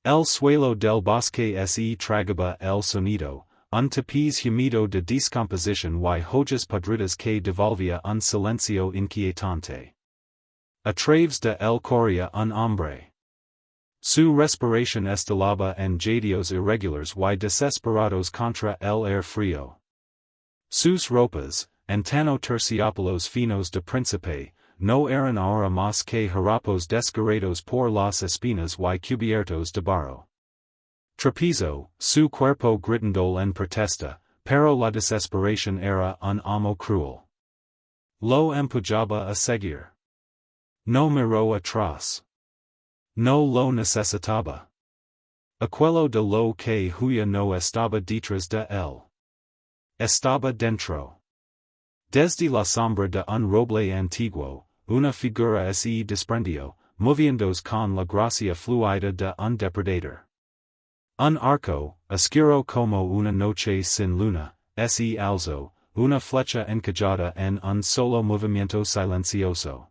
El suelo del bosque se tragaba el sonido, un tapiz húmedo de descomposición y hojas podridas que devolvía un silencio inquietante. A través de él corría un hombre. Su respiración estalaba en jadeos irregulares y desesperados contra el aire frío. Sus ropas, antano terciopelos finos de príncipe, no eran ahora más que harapos desgarrados por las espinas y cubiertos de barro. Trapezo, su cuerpo gritando en protesta, pero la desesperación era un amo cruel. Lo empujaba a seguir. No miró atrás. No lo necesitaba. Aquello de lo que huía no estaba detrás de él. Estaba dentro. Desde la sombra de un roble antiguo, una figura se desprendió, moviéndose con la gracia fluida de un depredador. Un arco, oscuro como una noche sin luna, se alzó, una flecha encajada en un solo movimiento silencioso.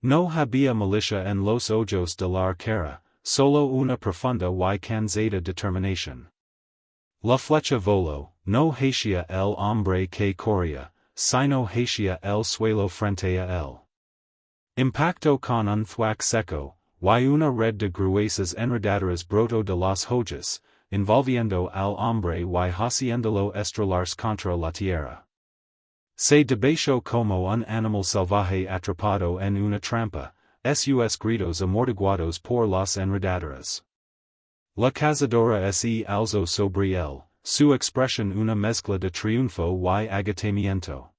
No había malicia en los ojos de la arquera, solo una profunda y cansada determinación. La flecha voló, no hacia el hombre que corría, sino hacia el suelo frente a él. Impactó con un thwack seco, y una red de gruesas enredaderas brotó de las hojas, envolviendo al hombre y haciéndolo estrellarse contra la tierra. Se debatió como un animal salvaje atrapado en una trampa, sus gritos amortiguados por las enredaderas. La cazadora se alzó sobre él, su expresión una mezcla de triunfo y agotamiento.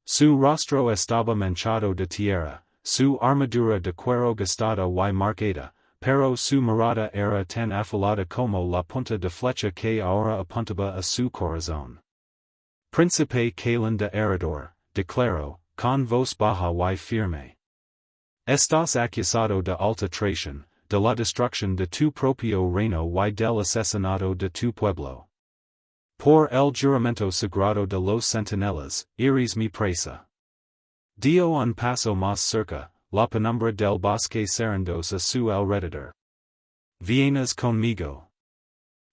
Su rostro estaba manchado de tierra, su armadura de cuero gastada y marcada, pero su mirada era tan afilada como la punta de flecha que ahora apuntaba a su corazón. Príncipe Calén de Heredor, declaró, con voz baja y firme. Estás acusado de alta traición, de la destrucción de tu propio reino y del asesinato de tu pueblo. Por el juramento sagrado de los centinelas, eres mi presa. Dio un paso más cerca, la penumbra del bosque serendos a su alrededor. Vienes conmigo.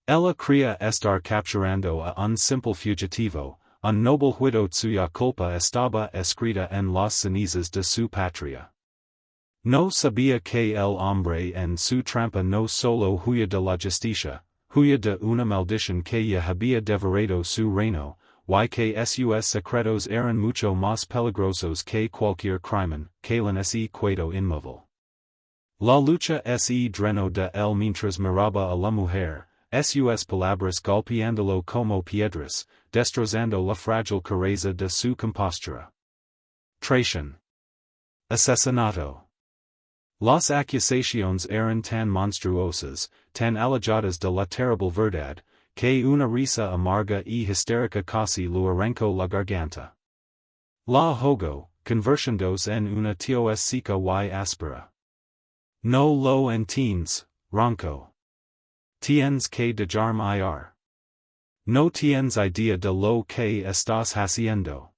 Ella creía estar capturando a un simple fugitivo, un noble juicio cuya culpa estaba escrita en las cenizas de su patria. No sabía que el hombre en su trampa no solo huía de la justicia, huía de una maldición que ya había devorado su reino, y que sus secretos eran mucho más peligrosos que cualquier crimen. Calén se quedó inmóvil. La lucha se drenó de él mientras miraba a la mujer, sus palabras golpeándolo como piedras, destrozando la frágil careza de su compostura. Traición. Asesinato. Las acusaciones eran tan monstruosas, tan alejadas de la terrible verdad, que una risa amarga y histérica casi lo arrancó la garganta. La ahogó, convirtiéndose en una tos seca y áspera. No lo entiendes, ronco. Tienes que dejarme ir. No tienes idea de lo que estás haciendo.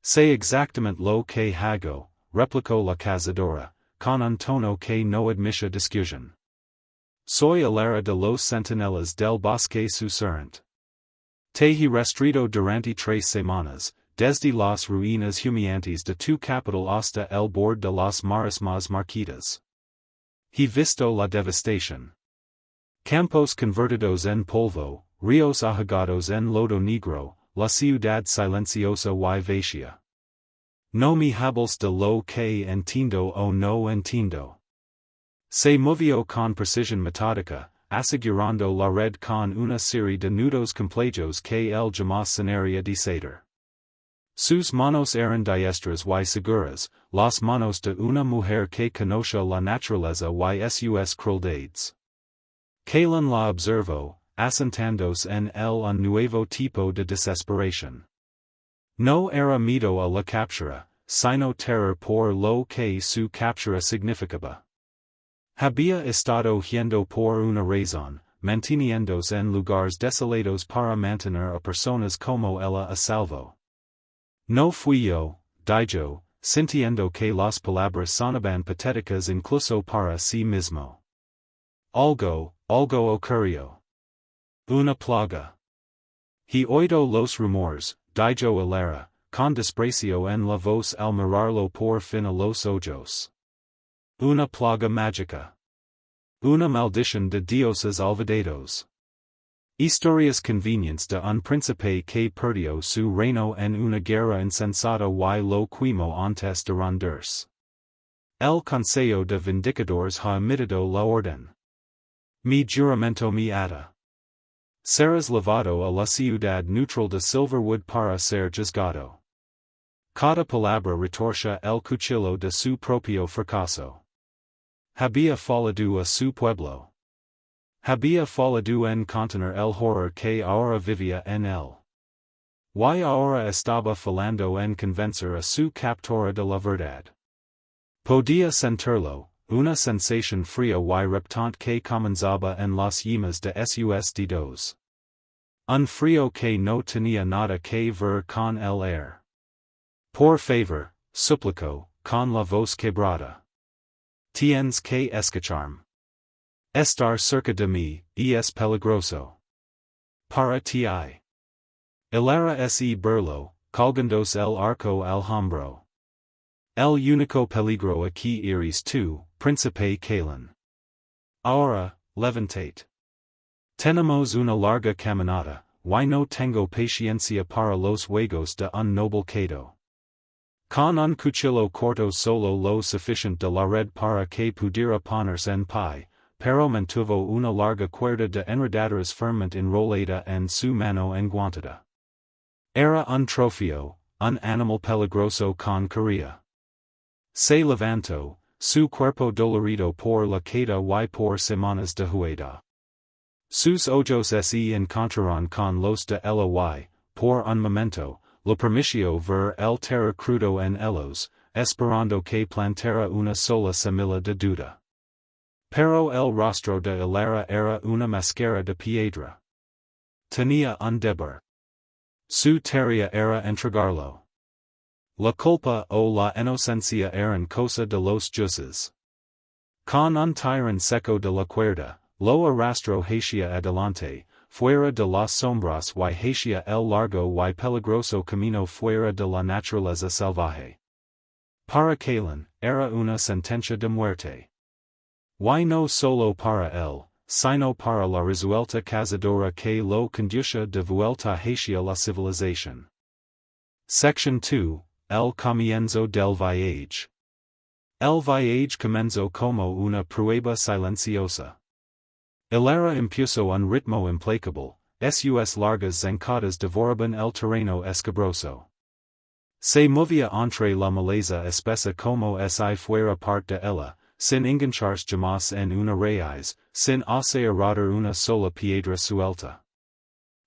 Sé exactamente lo que hago, replicó la cazadora, con un tono que no admite discusión. Soy hilera de los centinelas del bosque susurrante. Te he rastreado durante 3 semanas, desde las ruinas humeantes de tu capital hasta el borde de las marismas marquitas. He visto la devastación. Campos convertidos en polvo, ríos ahogados en lodo negro, la ciudad silenciosa y vacía. No me hables de lo que entiendo o no entiendo. Se movió con precisión metódica, asegurando la red con una serie de nudos complejos que él jamás cenaría deshacer. Sus manos eran diestras y seguras, las manos de una mujer que conoce la naturaleza y sus crueldades. Calén la observó, asentándose en él un nuevo tipo de desesperación. No era miedo a la captura, sino terror por lo que su captura significaba. Había estado yendo por una razón, manteniéndose en lugares desolados para mantener a personas como ella a salvo. No fui yo, dijo, sintiendo que las palabras sonaban patéticas incluso para sí mismo. Algo ocurrió. Una plaga. He oído los rumores, dijo Hilera, con desprecio en la voz al mirarlo por fin a los ojos. Una plaga mágica. Una maldición de dioses olvidados. Historias convenientes de un príncipe que perdió su reino en una guerra insensata y lo quemó antes de rendirse. El Consejo de Vindicadores ha emitido la orden. Mi juramento me ata. Serás llevado a la ciudad neutral de Silverwood para ser juzgado. Cada palabra retorcia el cuchillo de su propio fracaso. Había fallado a su pueblo. Había fallado en contener el horror que ahora vivía en él. Y ahora estaba fallando en convencer a su captora de la verdad. Podía sentirlo, una sensación fría y reptante que comenzaba en las yemas de sus dedos. Un frío que no tenía nada que ver con el aire. Por favor, suplicó, con la voz quebrada. Tienes que escucharme. Estar cerca de mí, es peligroso. Para ti. Hilera se burló, colgándose el arco al hombro. El único peligro aquí eres tú, príncipe Calin. Ahora, levantate. Tenemos una larga caminata, y no tengo paciencia para los juegos de un noble cado. Con un cuchillo corto solo lo suficiente de la red para que pudiera ponerse en pie, pero mantuvo una larga cuerda de enredaderas firmemente enrollada en su mano enguantada. Era un trofeo, un animal peligroso con correa. Se levantó, su cuerpo dolorido por la caída y por semanas de huida. Sus ojos se encontraron con los de ella y, por un momento, lo permitió ver el terror crudo en ellos, esperando que plantara una sola semilla de duda. Pero el rostro de Hilera era una máscara de piedra. Tenía un deber. Su tarea era entregarlo. La culpa o la inocencia eran cosa de los jueces. Con un tirón seco de la cuerda, lo arrastró hacia adelante, fuera de las sombras y hacia el largo y peligroso camino fuera de la naturaleza salvaje. Para Calin, era una sentencia de muerte. Y no solo para él, sino para la resuelta cazadora que lo conduce de vuelta hacia la civilización. Section 2. El comienzo del viaje. El viaje comenzó como una prueba silenciosa. Hilera impuso un ritmo implacable, sus largas zancadas devoraban el terreno escabroso. Se movía entre la maleza espesa como si fuera parte de ella, sin engancharse jamás en una raíz, sin hacer rodar una sola piedra suelta.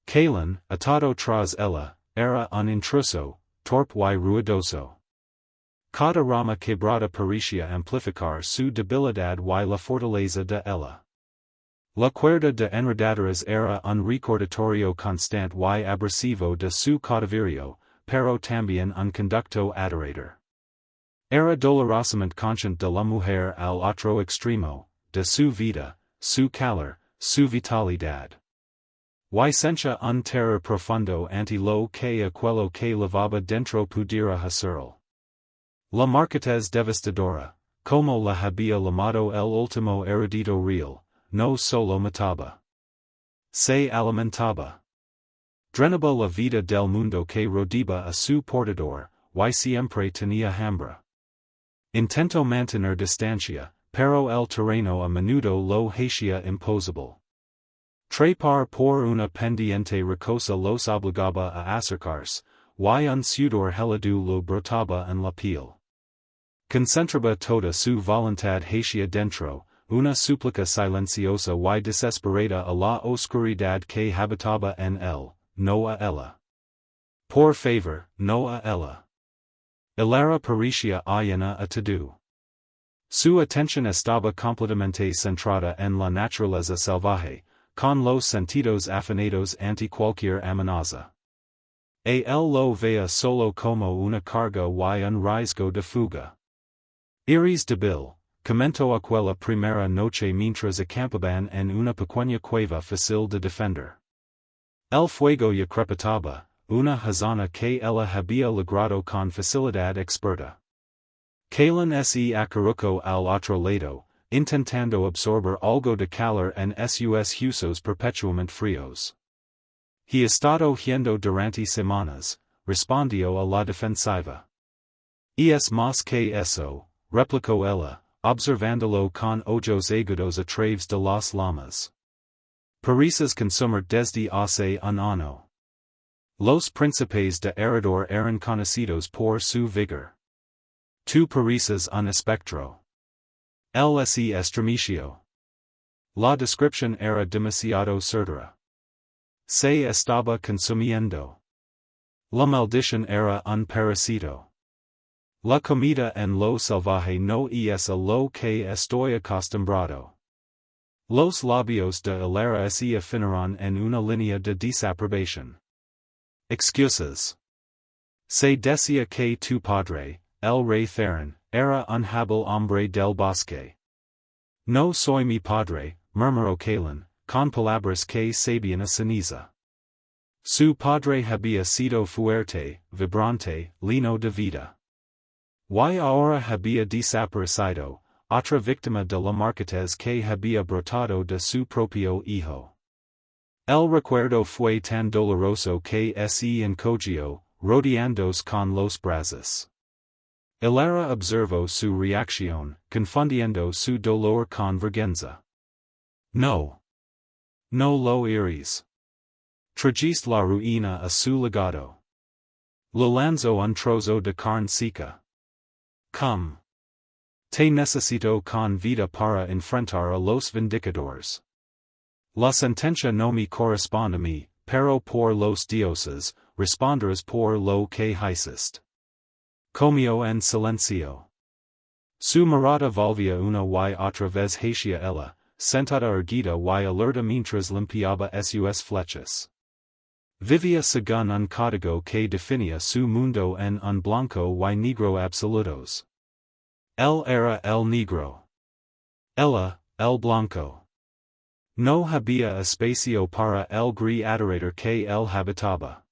Calin, atado tras ella, era un intruso, torpe y ruidoso. Cada rama quebrada parecía amplificar su debilidad y la fortaleza de ella. La cuerda de enredaderas era un recordatorio constante y abrasivo de su cautiverio, pero también un conducto adorador. Era dolorosamente consciente de la mujer al otro extremo, de su vida, su calor, su vitalidad. Y sentia un terror profundo ante lo que aquello que levaba dentro pudiera hacerlo. La marquetez devastadora, como la había llamado el último erudito real, no solo mataba. Se alimentaba. Drenaba la vida del mundo que rodeaba a su portador, y siempre tenía hambre. Intentó mantener distancia, pero el terreno a menudo lo hacía imposible. Trepar por una pendiente rocosa los obligaba a acercarse, y un sudor helado lo brotaba en la piel. Concentraba toda su voluntad hacia dentro, una súplica silenciosa y desesperada a la oscuridad que habitaba en él, no a ella. Por favor, no a ella. Hilera parecía ajena a todo. Su atención estaba completamente centrada en la naturaleza salvaje, con los sentidos afinados ante cualquier amenaza. Él lo veía solo como una carga y un riesgo de fuga. Eres débil, comento aquella primera noche mientras acampaban en una pequeña cueva fácil de defender. El fuego ya crepitaba, una hazana que ella había logrado con facilidad experta. Kalen se acercó al otro lado, intentando absorber algo de calor en sus huesos perpetuamente fríos. He estado yendo durante semanas, respondió a la defensiva. Es más que eso, replicó ella, observándolo con ojos agudos a través de las llamas. Pareces consumir desde hace un año. Los príncipes de Erador eran conocidos por su vigor. Tu pareces un espectro. Él se estremeció. La descripción era demasiado certera. Se estaba consumiendo. La maldición era un parásito. La comida en lo salvaje no es a lo que estoy acostumbrado. Los labios de Hilara se afinaron en una línea de desaprobación. Excusas. Se decía que tu padre, el rey Theron, era un hábil hombre del bosque. No soy mi padre, murmuró Kalen, con palabras que sabían a ceniza. Su padre había sido fuerte, vibrante, lleno de vida. Y ahora había desaparecido, otra víctima de la marquetez que había brotado de su propio hijo. El recuerdo fue tan doloroso que se encogió, rodeándose con los brazos. Hilara observó su reacción, confundiendo su dolor con vergüenza. No. No lo iris. Trajiste la ruina a su legado. Le lanzó un trozo de carne seca. Come. Te necesito con vida para enfrentar a los vindicadores. La sentencia no me corresponde a mí, pero por los dioses, responderás por lo que hiciste. Comió en silencio. Su mirada volvía una y otra vez hacia ella, sentada erguida y alerta mientras limpiaba sus flechas. Vivía según un código que definía su mundo en un blanco y negro absolutos. Él era el negro. Ella, el blanco. No había espacio para el gris adorador que él habitaba.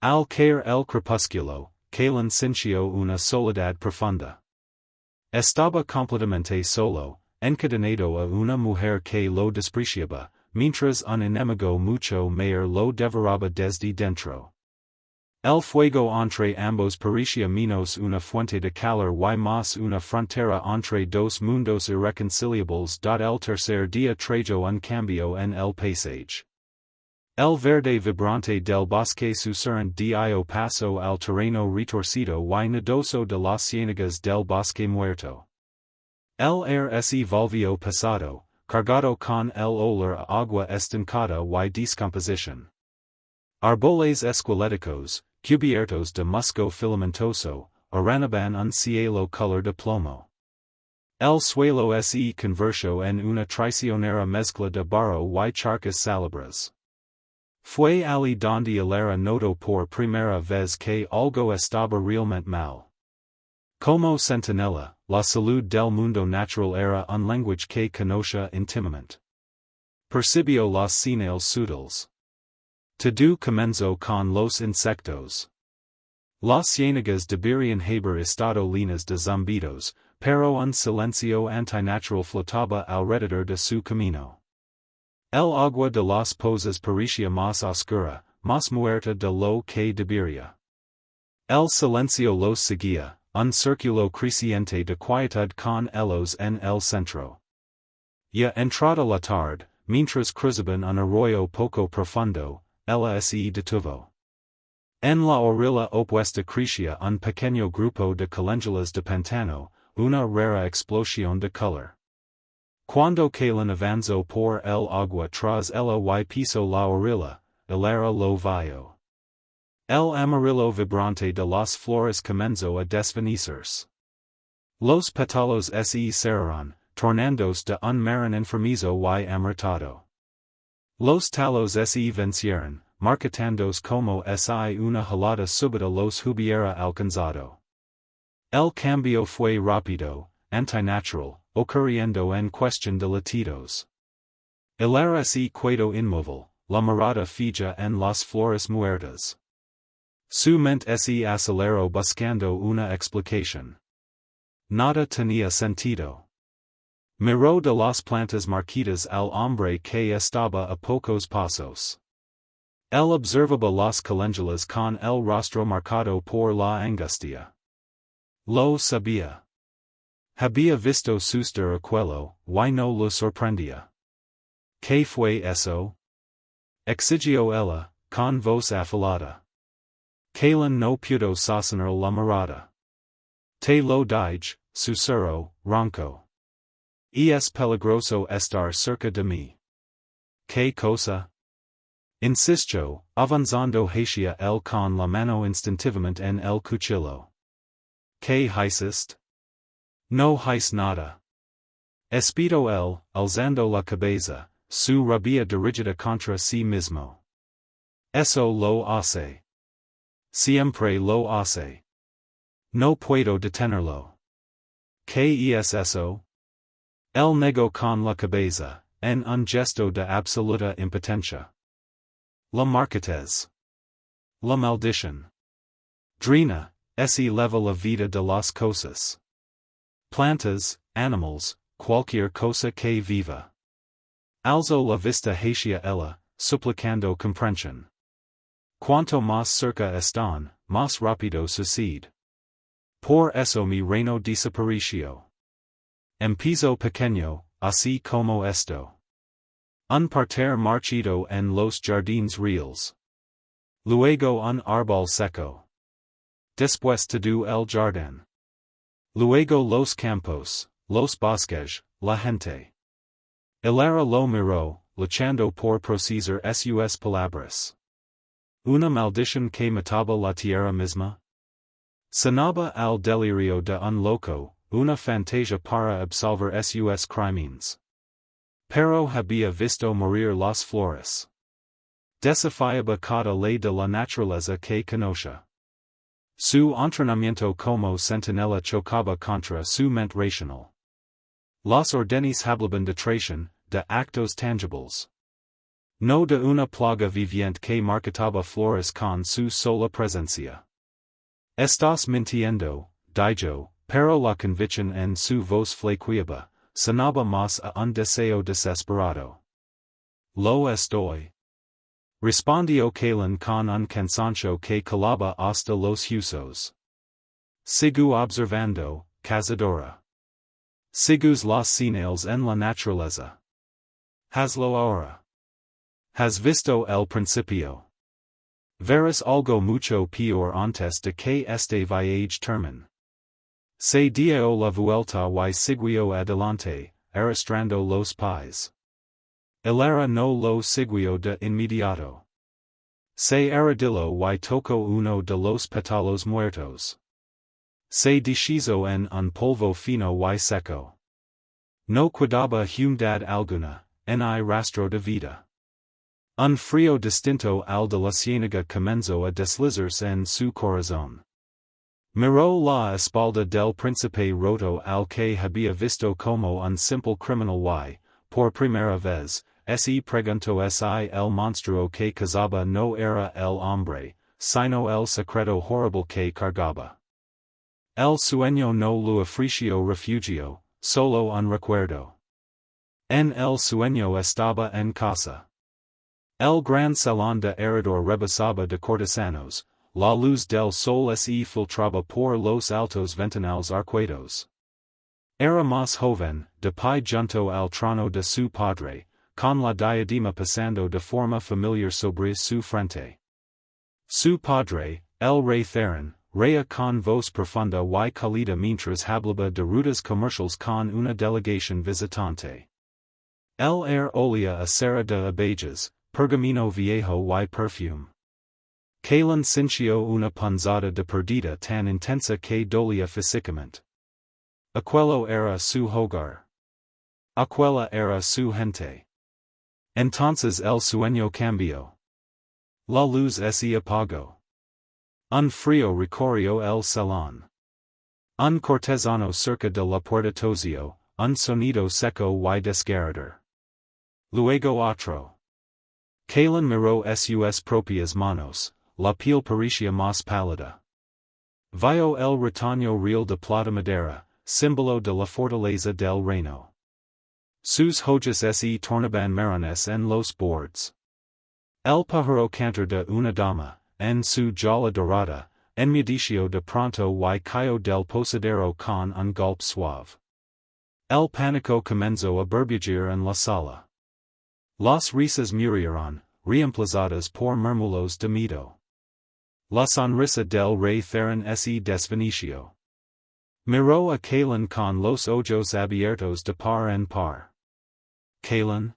Al caer el crepúsculo, Kalen sintió una soledad profunda. Estaba completamente solo, encadenado a una mujer que lo despreciaba, mientras un enemigo mucho mayor lo devoraba desde dentro. El fuego entre ambos parecía menos una fuente de calor y más una frontera entre dos mundos irreconciliables. El tercer día trajo un cambio en el paisaje. El verde vibrante del bosque susurrante dio paso al terreno retorcido y nodoso de las ciénagas del bosque muerto. El aire se volvió pesado, cargado con el olor a agua estancada y descomposición. Árboles esqueléticos, cubiertos de musgo filamentoso, oranaban un cielo color de plomo. El suelo se convirtió en una traicionera mezcla de barro y charcas salabres. Fue allí donde Hilara notó por primera vez que algo estaba realmente mal. Como centinela, la salud del mundo natural era un lenguaje que conocía íntimamente. Percibió los señales sutiles. Todo comenzó con los insectos. Las ciénagas deberían haber estado llenas de zumbidos, pero un silencio antinatural flotaba alrededor de su camino. El agua de las pozas parecía más oscura, más muerta de lo que debería. El silencio los seguía, un círculo creciente de quietud con ellos en el centro. Ya entrada la tarde, mientras cruzaban un arroyo poco profundo, ella se detuvo. En la orilla opuesta crecía un pequeño grupo de calendulas de pantano, una rara explosión de color. Cuando Kalen avanzó por el agua tras ella y pisó la orilla, Hilara lo vio. El amarillo vibrante de las flores comenzó a desvanecerse. Los pétalos se cerraron, tornándose de un marrón enfermizo y amortado. Los talos se vencieron, marchitándose como si una helada súbita los hubiera alcanzado. El cambio fue rápido, antinatural, ocurriendo en cuestión de latidos. El era se cuedo inmóvil, la mirada fija en las flores muertas. Su mente se aceleró buscando una explicación. Nada tenía sentido. Miró de las plantas marquitas al hombre que estaba a pocos pasos. Él observaba las calendulas con el rostro marcado por la angustia. Lo sabía. Había visto suster aquello, y no lo sorprendía. ¿Qué fue eso? Exigió ella, con voz afilada. Kalen no pudo sostener la mirada. Te lo dije, susurró, ronco. Es peligroso estar cerca de mí. ¿Qué cosa? Insistió, avanzando hacia él con la mano instintivamente en el cuchillo. ¿Qué hiciste? No hice nada. Espidó él, alzando la cabeza, su rabia dirigida contra sí mismo. Eso lo hace. Siempre lo hace. No puedo detenerlo. ¿Qué es eso? Él negó con la cabeza, en un gesto de absoluta impotencia. La marquetez. La maldición. Drina, ese leva la vida de las cosas. Plantas, animals, cualquier cosa que viva. Alzo la vista hacia ella, suplicando comprensión. Cuanto más cerca están, más rápido sucede. Por eso mi reino desapareció. Empezó pequeño, así como esto. Un parterre marchito en los jardines reales. Luego un árbol seco. Después todo el jardín. Luego los campos, los bosques, la gente. Hilera lo miró, luchando por procesar sus palabras. Una maldición que mataba la tierra misma. Sonaba al delirio de un loco, una fantasia para absolver sus crímenes. Pero había visto morir las flores. Desafiaba cada ley de la naturaleza que conocía. Su entrenamiento como centinela chocaba contra su mente racional. Las órdenes hablaban de traición, de actos tangibles. No de una plaga viviente que marketaba flores con su sola presencia. Estás mintiendo, dijo, pero la convicción en su voz flaqueaba, sonaba más a un deseo desesperado. Lo estoy. Respondió Kalen con un cansancio que calaba hasta los huesos. Sigo observando, cazadora. Sigues las señales en la naturaleza. Hazlo ahora. Has visto el principio. Verás algo mucho peor antes de que este viaje termine. Se dio la vuelta y siguió adelante, arrastrando los pies. Hilera no lo siguió de inmediato. Se arrodilló y tocó uno de los pétalos muertos. Se deshizo en un polvo fino y seco. No quedaba humedad alguna, ni rastro de vida. Un frío distinto al de la ciénaga comenzó a deslizarse en su corazón. Miró la espalda del príncipe roto al que había visto como un simple criminal y, por primera vez, se preguntó si el monstruo que cazaba no era el hombre, sino el secreto horrible que cargaba. El sueño no lo ofreció refugio, solo un recuerdo. En el sueño estaba en casa. El gran salón de heredor rebosaba de cortesanos, la luz del sol se filtraba por los altos ventanales arcuados. Era más joven, de pie junto al trono de su padre, con la diadema pasando de forma familiar sobre su frente. Su padre, el rey Theron, reía con voz profunda y cálida mientras hablaba de rutas comerciales con una delegación visitante. El olía a cera de abejas, pergamino viejo y perfume. Kalen sintió una punzada de perdida tan intensa que dolía físicamente. Aquello era su hogar. Aquella era su gente. Entonces el sueño cambió. La luz se apagó. Un frío recorrió el salón. Un cortesano cerca de la puerta tosio, un sonido seco y desgarrador. Luego otro. Kalen miró sus propias manos, la piel parecía más pálida. Vio el retaño real de plata madera, símbolo de la fortaleza del reino. Sus hojas se tornaban marrones en los bordes. El pájaro cantor de una dama, en su jola dorada, enmudeció de pronto y cayó del posadero con un golpe suave. El pánico comenzó a burbujir en la sala. Las risas murieron, reemplazadas por murmullos de miedo. La sonrisa del rey Theron se desvaneció. Miró a Kalen con los ojos abiertos de par en par. Kalen?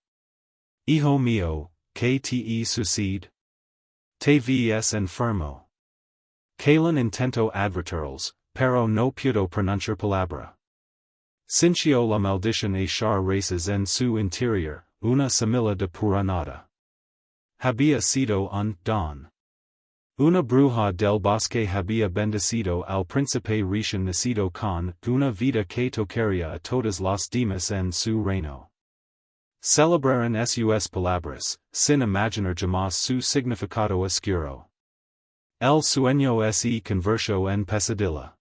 Hijo mío, ¿qué te sucede? Te ves enfermo. Kalen intentó advertirles, pero no pudo pronunciar palabra. Sintió la maldición echar raíces en su interior, una semilla de pura nada. Había sido un don. Una bruja del bosque había bendecido al príncipe recién nacido con una vida que tocaría a todas las demás en su reino. Celebraron sus palabras, sin imaginar jamás su significado oscuro. El sueño se convirtió en pesadilla.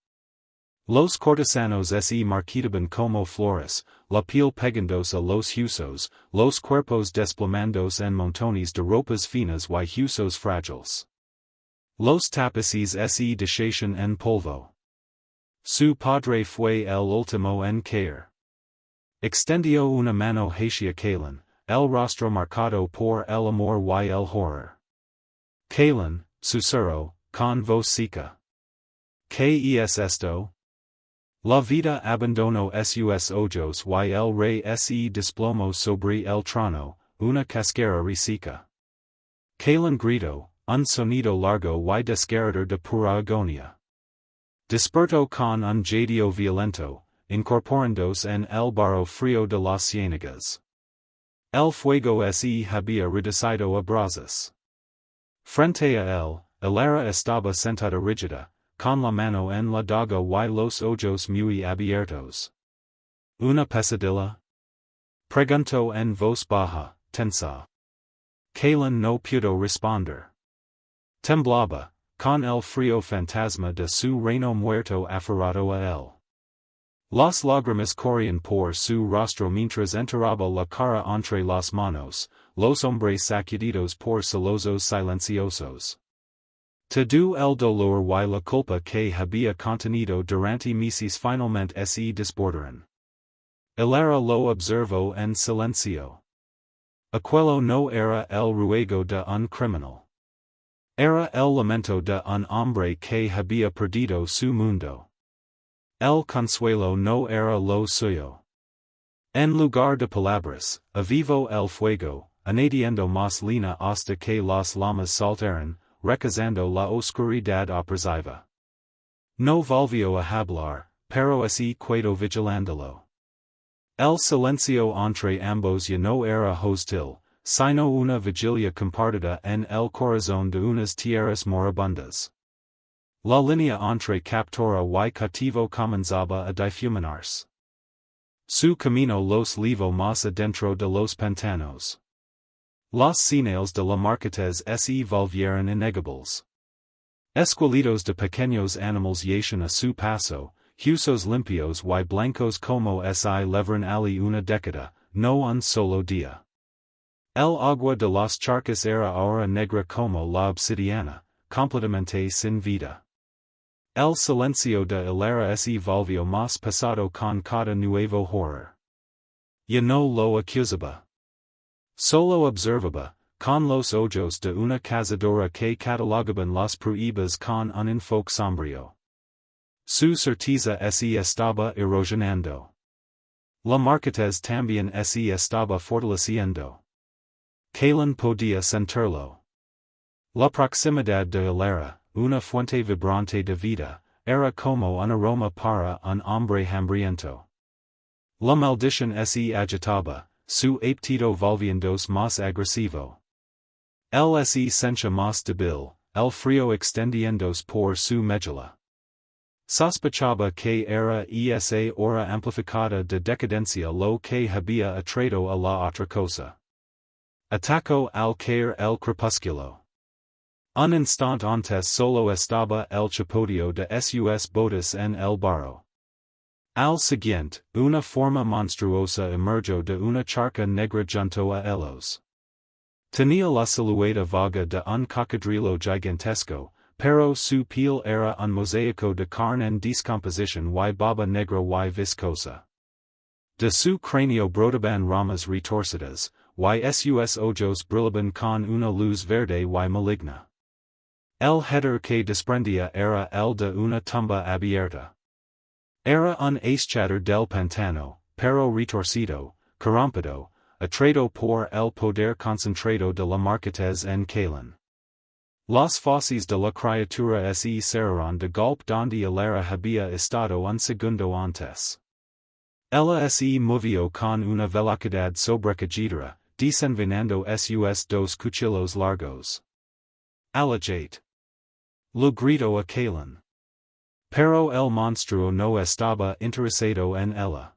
Los cortesanos se marchitaban como flores, la piel pegándose a los huesos, los cuerpos desplomándose en montones de ropas finas y huesos frágiles. Los tapices se deshacían en polvo. Su padre fue el último en caer. Extendió una mano hacia Kalen, el rostro marcado por el amor y el horror. Kalen, susurró, con voz seca. ¿Qué es esto? La vida abandonó sus ojos y el rey se desplomó sobre el trono, una cascara reseca. Kalen gritó, un sonido largo y desgarrador de pura agonía. Despertó con un jadeo violento, incorporándose en el barro frío de las ciénagas. El fuego se había reducido a brasas. Frente a él, Elara estaba sentada rígida, con la mano en la daga y los ojos muy abiertos. ¿Una pesadilla? Preguntó en voz baja, tensa. Kalen no pudo responder. Temblaba, con el frío fantasma de su reino muerto aferrado a él. Las lágrimas corrían por su rostro mientras enterraba la cara entre las manos, los hombres sacudidos por solozos silenciosos. Todo el dolor y la culpa que había contenido durante meses finalmente se desbordaron. Elara lo observó en silencio. Aquello no era el ruego de un criminal. Era el lamento de un hombre que había perdido su mundo. El consuelo no era lo suyo. En lugar de palabras, avivó el fuego, añadiendo más leña hasta que las llamas saltaron, recazando la oscuridad opresiva. No volvió a hablar, pero se quedó vigilándolo. El silencio entre ambos ya no era hostil, sino una vigilia compartida en el corazón de unas tierras moribundas. La línea entre captora y cautivo comenzaba a difuminarse. Su camino los llevó más adentro de los pantanos. Las señales de la marquetez se volvieron innegables. Esqueletos de pequeños animales yacían a su paso, huesos limpios y blancos como si llevaran allí una década, no un solo día. El agua de las charcas era ahora negra como la obsidiana, completamente sin vida. El silencio de Elara se volvió más pesado con cada nuevo horror. Ya no lo acusaba. Solo observaba, con los ojos de una cazadora que catalogaban las pruebas con un enfoque sombrío. Su certeza se estaba erosionando. La marquetez también se estaba fortaleciendo. Kalen podía sentirlo. La proximidad de Elara, una fuente vibrante de vida, era como un aroma para un hombre hambriento. La maldición se agitaba, su apetito volviéndose más agresivo. El se sentía más débil, el frío extendiéndose por su médula. Sospechaba que era esa hora amplificada de decadencia lo que había atraído a la otra cosa. Atacó al caer el crepúsculo. Un instante antes solo estaba el chapoteo de sus botas en el barro. Al siguiente, una forma monstruosa emergió de una charca negra junto a ellos. Tenía la silueta vaga de un cocodrilo gigantesco, pero su piel era un mosaico de carne en descomposición y baba negra y viscosa. De su cráneo brotaban ramas retorcidas, y sus ojos brillaban con una luz verde y maligna. El hedor que desprendía era el de una tumba abierta. Era un eschatter del pantano, pero retorcido, corrompido, atraído por el poder concentrado de la marquetez en Callan. Las fauces de la criatura se cerraron de golpe donde Alara había estado un segundo antes. Ella se movió con una velocidad sobrecogedora, desenvainando sus dos cuchillos largos. Alejate. Lo gritó a Callan. Pero el monstruo no estaba interesado en ella.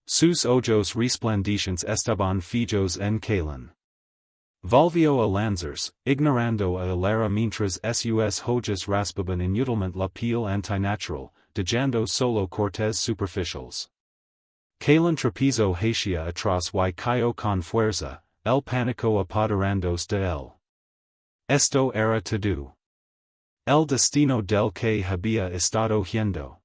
Sus ojos resplandecientes estaban fijos en Callan. Volvió a lanzarse, ignorando a Alara mientras sus ojos raspaban inútilmente la piel antinatural, dejando solo cortes superficiales. Callan trapezó hacia atrás y cayó con fuerza, el pánico apoderándose de él. Esto era todo. El destino del que había estado yendo.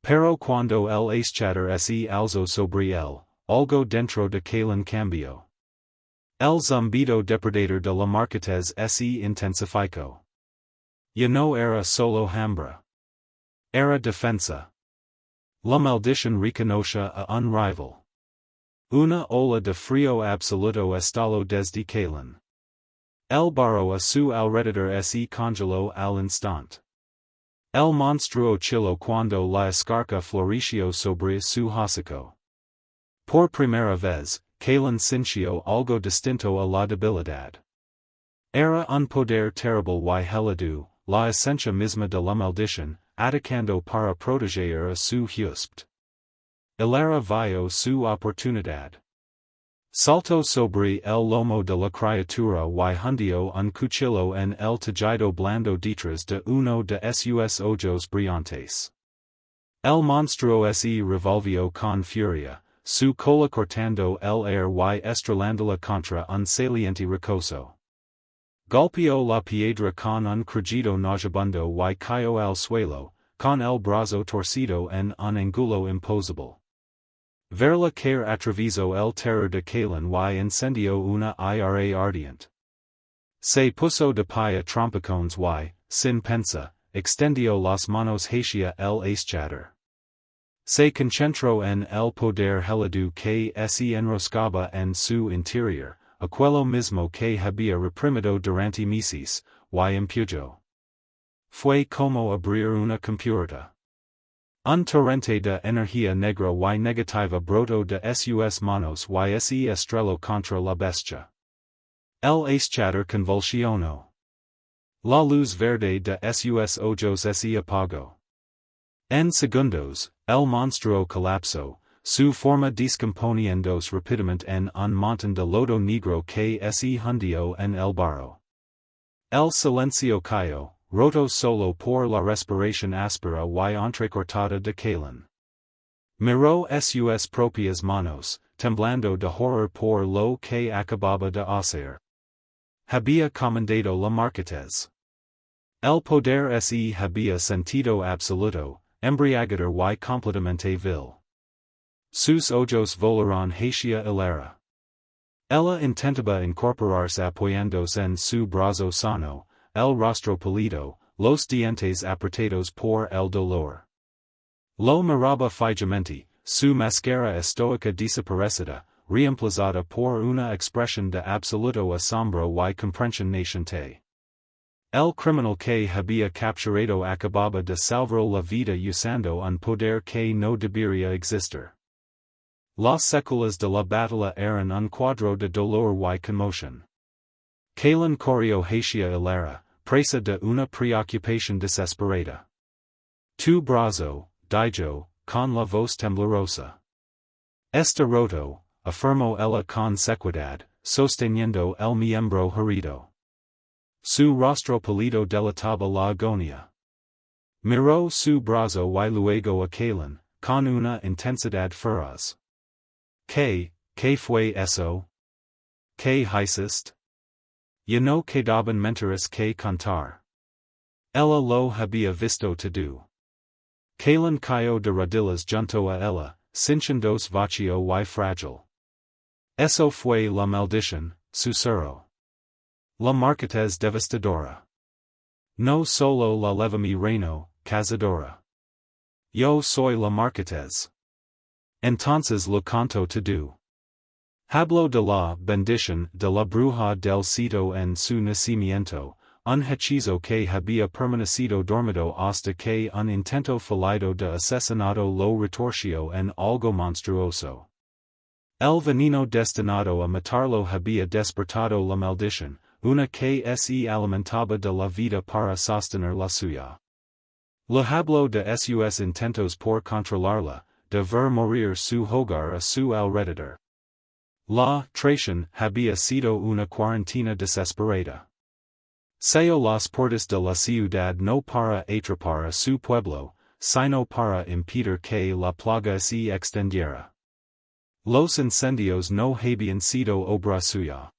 Pero cuando el eschatter se alzó sobre él, algo dentro de Callan cambió. El zumbido depredador de la marquetez se intensificó. Ya no era solo hambre. Era defensa. La maldición reconoce a un rival. Una ola de frío absoluto estalló desde Callan. El barro a su alrededor se congeló al instante. El monstruo chilló cuando la escarcha floreció sobre su hocico. Por primera vez, Callan sintió algo distinto a la debilidad. Era un poder terrible y helado, la esencia misma de la maldición, atacando para proteger a su huésped. Alara vio su oportunidad. Saltó sobre el lomo de la criatura y hundió un cuchillo en el tejido blando detrás de uno de sus ojos brillantes. El monstruo se revolvió con furia, su cola cortando el aire y estrelándola contra un saliente rocoso. Golpeó la piedra con un crujido nauseabundo y cayó al suelo, con el brazo torcido en un ángulo imposible. Verla caer atravesó el terror de Callan y encendió una ira ardiente. Se puso de pie a trompicones y, sin pensa, extendió las manos hacia el eschatter. Se concentró en el poder helado que se enroscaba en su interior, aquello mismo que había reprimido durante meses, y empujó. Fue como abrir una compuerta. Un torrente de energía negra y negativa brotó de sus manos y se estrelló contra la bestia. El eschatter convulsionó. La luz verde de sus ojos se apagó. En segundos, el monstruo colapsó, su forma descomponiéndose rápidamente en un montón de lodo negro que se hundió en el barro. El silencio cayó, roto solo por la respiración áspera y entrecortada de Callan. Miró sus propias manos, temblando de horror por lo que acababa de hacer. Había comandado la marquetez. El poder se había sentido absoluto, embriagador y completamente vil. Sus ojos volaron hacia Alara. Ella intentaba incorporarse apoyándose en su brazo sano, el rostro pálido, los dientes apretados por el dolor. Lo miraba fijamente, su máscara estoica desaparecida, reemplazada por una expresión de absoluto asombro y comprensión naciente. El criminal que había capturado acababa de salvar la vida usando un poder que no debería existir. Las secuelas de la batalla eran un cuadro de dolor y conmoción. Callan corrió hacia Alara, presa de una preocupación desesperada. Tu brazo, dijo, con la voz temblorosa. Esta roto, afirmo ella con sequedad, sosteniendo el miembro herido. Su rostro pálido delataba la agonía. Miró su brazo y luego a Kalin, con una intensidad feroz. ¿Qué fue eso? ¿Qué hiciste? Ya no quedaban mentiras que contar. Ella lo había visto todo. Kalin cayó de rodillas junto a ella, sintiéndose vacío y frágil. Eso fue la maldición, susurró. La marquetez devastadora. No solo la leva mi reino, cazadora. Yo soy la marquetez. Entonces lo canto todo. Hablo de la bendición de la bruja del sitio en su nacimiento, un hechizo que había permanecido dormido hasta que un intento fallido de asesinato lo retorció en algo monstruoso. El veneno destinado a matarlo había despertado la maldición, una que se alimentaba de la vida para sostener la suya. Le habló de sus intentos por controlarla, de ver morir su hogar a su alrededor. La traición había sido una cuarentena desesperada. Selló las puertas de la ciudad no para atrapar a su pueblo, sino para impedir que la plaga se extendiera. Los incendios no habían sido obra suya.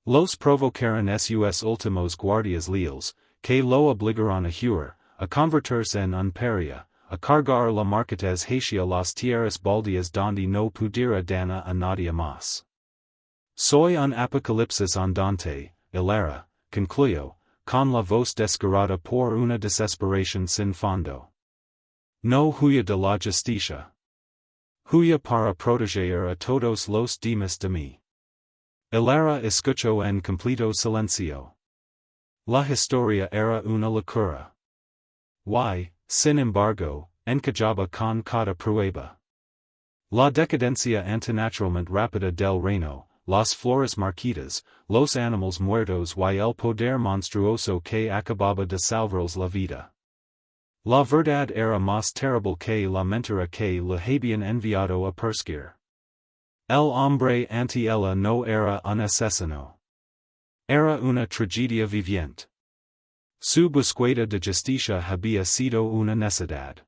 Los provocaron sus últimos guardias leales, que lo obligaron a huir, a convertirse en un paria, a cargar la marquetez hacia las tierras baldías donde no pudiera dañar a nadie más. Soy un apocalipsis andante, hilera, concluyó, con la voz desgarrada por una desesperación sin fondo. No huya de la justicia. Huya para proteger a todos los demás de mí. Hilera escuchó en completo silencio. La historia era una locura. Y, sin embargo, encajaba con cada prueba. La decadencia antinaturalmente rápida del reino, las flores marchitas, los animales muertos y el poder monstruoso que acababa de salvarles la vida. La verdad era más terrible que la mentira que le habían enviado a perseguir. El hombre ante ella no era un asesino. Era una tragedia viviente. Su búsqueda de justicia había sido una necedad.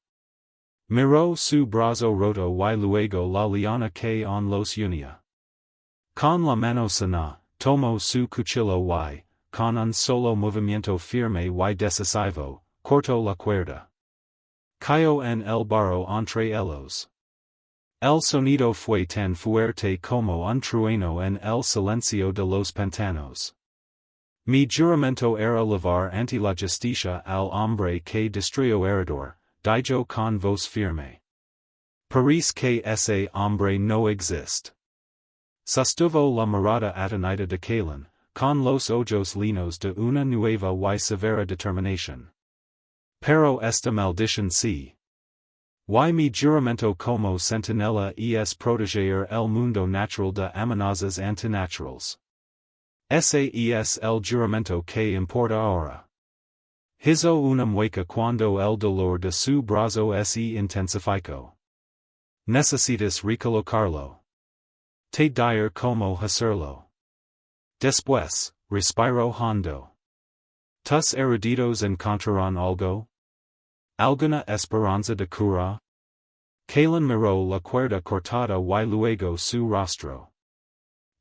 Miró su brazo roto y luego la liana que en los unía. Con la mano sana, tomó su cuchillo y, con un solo movimiento firme y decisivo, cortó la cuerda. Cayó en el barro entre ellos. El sonido fue tan fuerte como un trueno en el silencio de los pantanos. Mi juramento era levar ante la justicia al hombre que destruyó Eredor, dijo con voz firme. Parece que ese hombre no existe. Sostuvo la mirada atonida de Kalin, con los ojos llenos de una nueva y severa determinación. Pero esta maldición sí. Y mi juramento como centinela es proteger el mundo natural de amenazas antinaturales. Ese es el juramento que importa ahora. Hizo una mueca cuando el dolor de su brazo se intensificó. Necesitas recolocarlo. Te dire como hacerlo. Después, respiro hondo. Tus eruditos encontrarán algo? ¿Alguna esperanza de cura? Kalin miró la cuerda cortada y luego su rostro.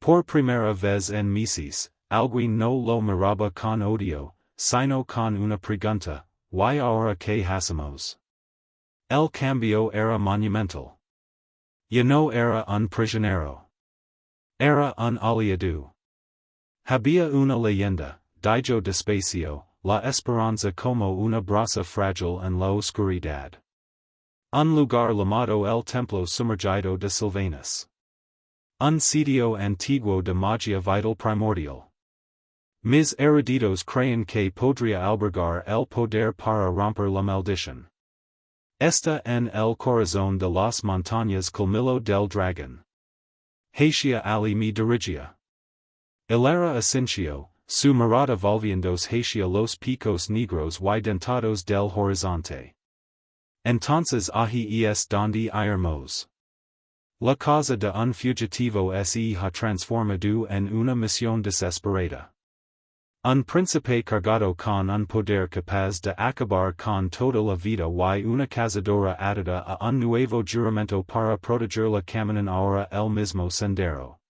Por primera vez en meses, alguien no lo miraba con odio, sino con una pregunta, ¿y ahora qué hacemos? El cambio era monumental. Ya no era un prisionero. Era un aliado. Había una leyenda, dijo despacio, la esperanza como una brasa frágil en la oscuridad. Un lugar llamado el templo sumergido de Silvanus. Un sitio antiguo de magia vital primordial. Mis eruditos creen que podría albergar el poder para romper la maldición. Está en el corazón de las montañas colmillo del dragón. Hacia ali mi dirigia. Hilera asincio, su mirada volviéndose hacia los picos negros y dentados del horizonte. Entonces allí es donde iremos. La causa de un fugitivo se ha transformado en una misión desesperada. Un príncipe cargado con un poder capaz de acabar con toda la vida y una cazadora atada a un nuevo juramento para protegerla caminan ahora el mismo sendero.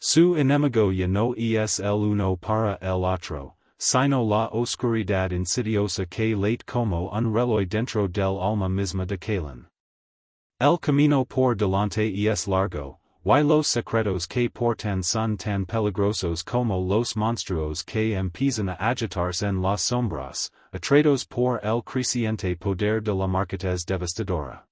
Su enemigo ya no es el uno para el otro, sino la oscuridad insidiosa que late como un reloj dentro del alma misma de Kalen. El camino por delante es largo, y los secretos que portan son tan peligrosos como los monstruos que empiezan a agitarse en las sombras, atraídos por el creciente poder de la marquetez devastadora.